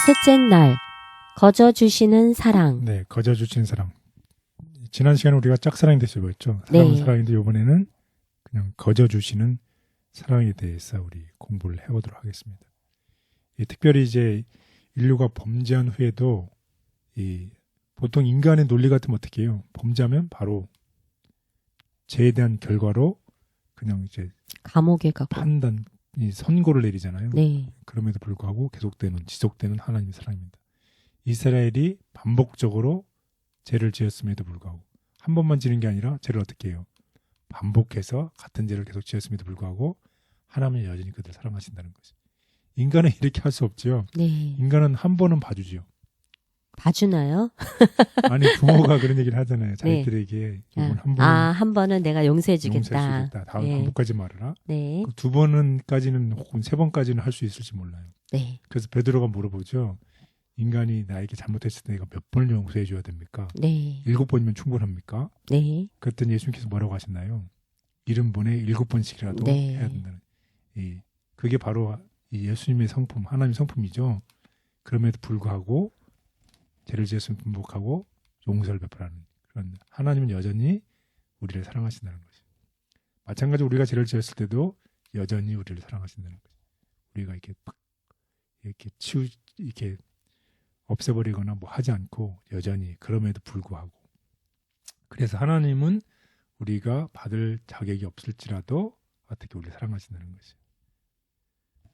셋째 날, 거저 주시는 사랑. 네, 거저 주시는 사랑. 지난 시간에 우리가 짝사랑에 대해서 배웠죠. 사랑은 네. 사랑인데 이번에는 그냥 거저 주시는 사랑에 대해서 우리 공부를 해보도록 하겠습니다. 특별히 이제 인류가 범죄한 후에도 보통 인간의 논리 같으면 어떻게 해요? 범죄하면 바로 죄에 대한 결과로 그냥 이제 감옥에 가고. 판단, 선고를 내리잖아요. 네. 그럼에도 불구하고 지속되는 하나님의 사랑입니다. 이스라엘이 반복적으로 죄를 지었음에도 불구하고 한 번만 지는 게 아니라 죄를 어떻게 해요? 반복해서 같은 죄를 계속 지었음에도 불구하고 하나님은 여전히 그들을 사랑하신다는 거죠. 인간은 이렇게 할 수 없죠. 네. 인간은 한 번은 봐주죠. 봐주나요? 아니 부모가 그런 얘기를 하잖아요. 네. 자기들에게 이번 한 번은 한 번은 내가 용서해주겠다. 용서해주겠다. 다음 네. 반복하지 말아라. 네. 두 번은까지는 혹은 세 번까지는 할 수 있을지 몰라요. 네. 그래서 베드로가 물어보죠. 인간이 나에게 잘못했을 때 내가 몇 번을 용서해 줘야 됩니까? 네. 7번이면 충분합니까? 네. 그랬더니 예수님께서 뭐라고 하셨나요? 70번에 7번씩이라도 네. 해야 된다는. 그게 바로 이 예수님의 성품, 하나님의 성품이죠. 그럼에도 불구하고 죄를 지었으면 반복하고 용서를 베풀하는 그런 하나님은 여전히 우리를 사랑하신다는 거죠. 마찬가지로 우리가 죄를 지었을 때도 여전히 우리를 사랑하신다는 거죠. 우리가 이렇게 없애버리거나 뭐 하지 않고 여전히 그럼에도 불구하고. 그래서 하나님은 우리가 받을 자격이 없을지라도 어떻게 우리를 사랑하신다는 거죠.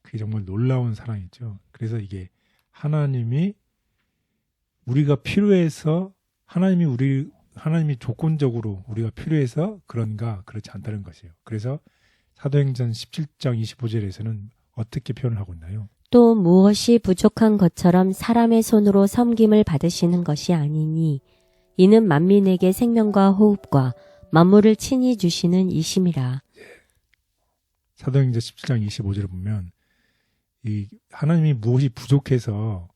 그게 정말 놀라운 사랑이죠. 그래서 이게 하나님이 우리가 필요해서 하나님이 조건적으로 우리가 필요해서 그런가 그렇지 않다는 것이에요. 그래서 사도행전 17장 25절에서는 어떻게 표현을 하고 있나요? 또 무엇이 부족한 것처럼 사람의 손으로 섬김을 받으시는 것이 아니니 이는 만민에게 생명과 호흡과 만물을 친히 주시는 이심이라. 사도행전 17장 25절을 보면 이 하나님이 무엇이 부족해서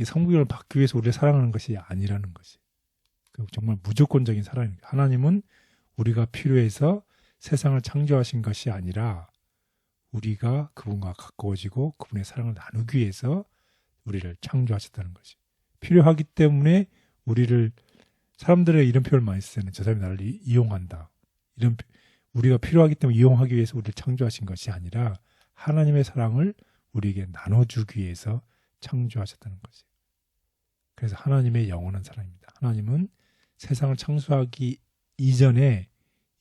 성경을 받기 위해서 우리를 사랑하는 것이 아니라는 것이 정말 무조건적인 사랑입니다. 하나님은 우리가 필요해서 세상을 창조하신 것이 아니라 우리가 그분과 가까워지고 그분의 사랑을 나누기 위해서 우리를 창조하셨다는 것이 필요하기 때문에 사람들의 이런 표현을 많이 쓰잖아요. 저 사람이 나를 이용한다. 우리가 필요하기 때문에 이용하기 위해서 우리를 창조하신 것이 아니라 하나님의 사랑을 우리에게 나눠주기 위해서 창조하셨다는 것이. 그래서 하나님의 영원한 사랑입니다. 하나님은 세상을 창조하기 이전에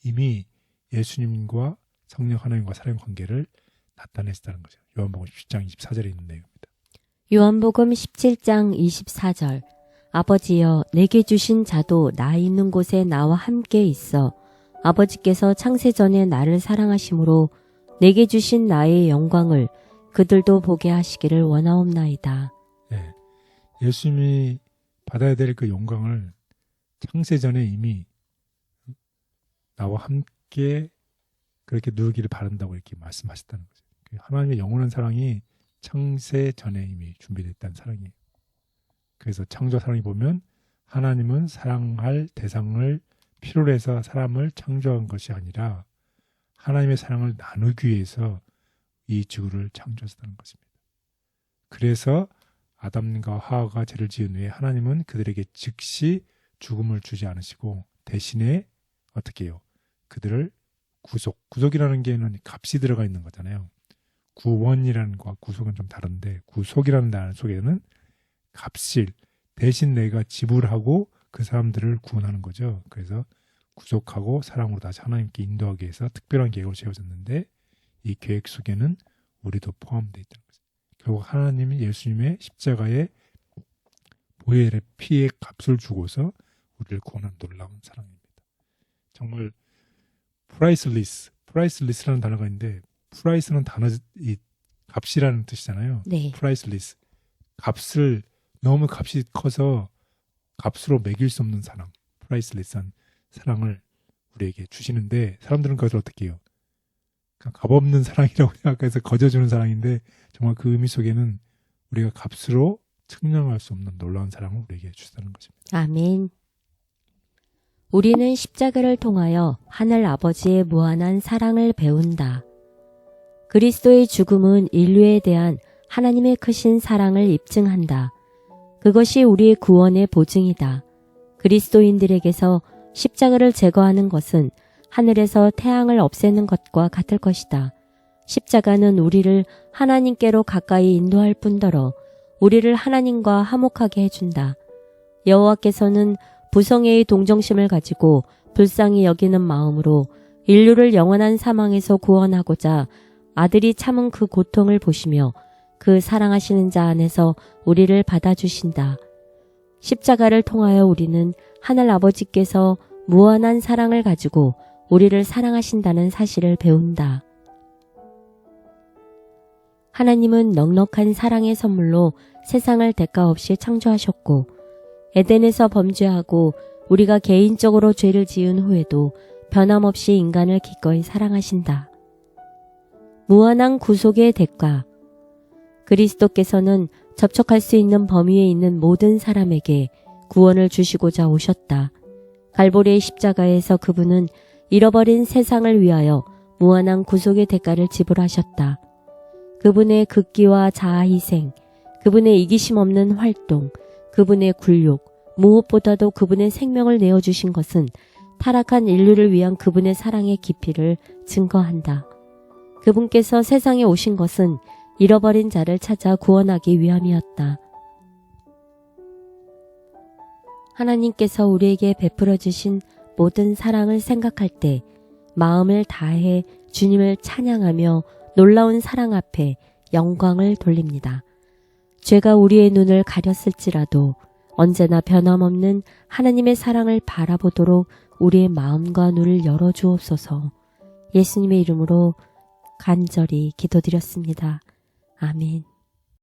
이미 예수님과 성령 하나님과 사랑의 관계를 나타냈다는 거죠. 요한복음 17장 24절에 있는 내용입니다. 요한복음 17장 24절. 아버지여 내게 주신 자도 나 있는 곳에 나와 함께 있어 아버지께서 창세전에 나를 사랑하심으로 내게 주신 나의 영광을 그들도 보게 하시기를 원하옵나이다. 네. 예수님이 받아야 될 그 영광을 창세전에 이미 나와 함께 그렇게 누리기를 바란다고 이렇게 말씀하셨다는 거죠. 하나님의 영원한 사랑이 창세전에 이미 준비됐다는 사랑이에요. 그래서 창조 사랑이 보면 하나님은 사랑할 대상을 필요로 해서 사람을 창조한 것이 아니라 하나님의 사랑을 나누기 위해서 이 지구를 창조하셨다는 것입니다. 그래서 아담과 하와가 죄를 지은 후에 하나님은 그들에게 즉시 죽음을 주지 않으시고 대신에 어떻게 해요? 그들을 구속이라는 게는 값이 들어가 있는 거잖아요. 구원이라는 것과 구속은 좀 다른데 구속이라는 단어 속에는 값을 대신 내가 지불하고 그 사람들을 구원하는 거죠. 그래서 구속하고 사랑으로 다시 하나님께 인도하기 위해서 특별한 계획을 세워졌는데 이 계획 속에는 우리도 포함되어 있다는 거죠. 결국 하나님이 예수님의 십자가의 보혈의 피의 값을 주고서 우리를 구원한 놀라운 사랑입니다. 정말 priceless라는 단어가 있는데 price는 이 값이라는 뜻이잖아요. 네. priceless. 너무 값이 커서 값으로 매길 수 없는 사랑, priceless한 사랑을 우리에게 주시는데 사람들은 그것을 어떻게 해요? 값없는 사랑이라고 생각해서 거저주는 사랑인데 정말 그 의미 속에는 우리가 값으로 측량할 수 없는 놀라운 사랑을 우리에게 주시다는 것입니다. 아멘. 우리는 십자가를 통하여 하늘 아버지의 무한한 사랑을 배운다. 그리스도의 죽음은 인류에 대한 하나님의 크신 사랑을 입증한다. 그것이 우리의 구원의 보증이다. 그리스도인들에게서 십자가를 제거하는 것은 하늘에서 태양을 없애는 것과 같을 것이다. 십자가는 우리를 하나님께로 가까이 인도할 뿐더러 우리를 하나님과 화목하게 해준다. 여호와께서는 부성애의 동정심을 가지고 불쌍히 여기는 마음으로 인류를 영원한 사망에서 구원하고자 아들이 참은 그 고통을 보시며 그 사랑하시는 자 안에서 우리를 받아주신다. 십자가를 통하여 우리는 하늘 아버지께서 무한한 사랑을 가지고 우리를 사랑하신다는 사실을 배운다. 하나님은 넉넉한 사랑의 선물로 세상을 대가 없이 창조하셨고 에덴에서 범죄하고 우리가 개인적으로 죄를 지은 후에도 변함없이 인간을 기꺼이 사랑하신다. 무한한 구속의 대가. 그리스도께서는 접촉할 수 있는 범위에 있는 모든 사람에게 구원을 주시고자 오셨다. 갈보리의 십자가에서 그분은 잃어버린 세상을 위하여 무한한 구속의 대가를 지불하셨다. 그분의 극기와 자아희생, 그분의 이기심 없는 활동, 그분의 굴욕, 무엇보다도 그분의 생명을 내어주신 것은 타락한 인류를 위한 그분의 사랑의 깊이를 증거한다. 그분께서 세상에 오신 것은 잃어버린 자를 찾아 구원하기 위함이었다. 하나님께서 우리에게 베풀어 주신 모든 사랑을 생각할 때 마음을 다해 주님을 찬양하며 놀라운 사랑 앞에 영광을 돌립니다. 죄가 우리의 눈을 가렸을지라도 언제나 변함없는 하나님의 사랑을 바라보도록 우리의 마음과 눈을 열어주옵소서. 예수님의 이름으로 간절히 기도드렸습니다. 아멘.